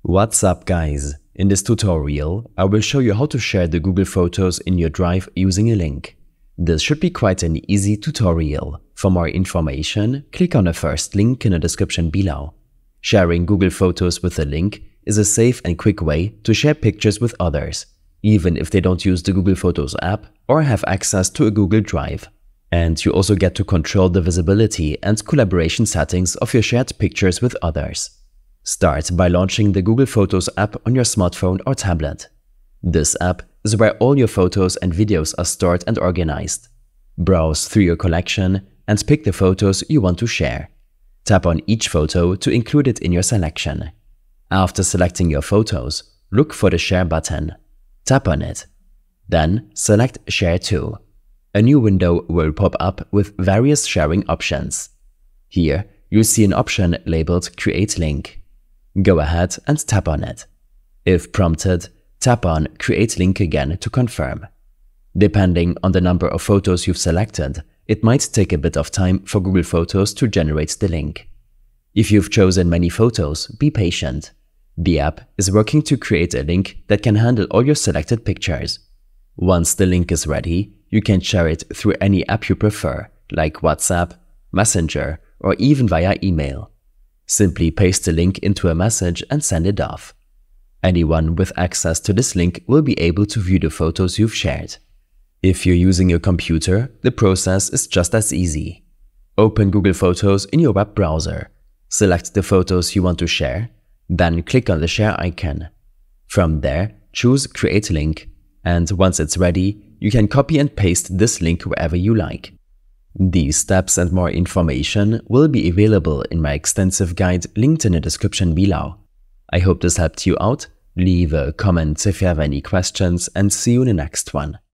What's up guys? In this tutorial, I will show you how to share the Google Photos in your Drive using a link. This should be quite an easy tutorial. For more information, click on the first link in the description below. Sharing Google Photos with a link is a safe and quick way to share pictures with others, even if they don't use the Google Photos app or have access to a Google Drive. And you also get to control the visibility and collaboration settings of your shared pictures with others. Start by launching the Google Photos app on your smartphone or tablet. This app is where all your photos and videos are stored and organized. Browse through your collection and pick the photos you want to share. Tap on each photo to include it in your selection. After selecting your photos, look for the Share button. Tap on it. Then select Share To. A new window will pop up with various sharing options. Here, you'll see an option labeled Create Link. Go ahead and tap on it. If prompted, tap on Create Link again to confirm. Depending on the number of photos you've selected, it might take a bit of time for Google Photos to generate the link. If you've chosen many photos, be patient. The app is working to create a link that can handle all your selected pictures. Once the link is ready, you can share it through any app you prefer, like WhatsApp, Messenger, or even via email. Simply paste the link into a message and send it off. Anyone with access to this link will be able to view the photos you've shared. If you're using a computer, the process is just as easy. Open Google Photos in your web browser. Select the photos you want to share, then click on the share icon. From there, choose Create Link, and once it's ready, you can copy and paste this link wherever you like. These steps and more information will be available in my extensive guide linked in the description below. I hope this helped you out. Leave a comment if you have any questions and see you in the next one.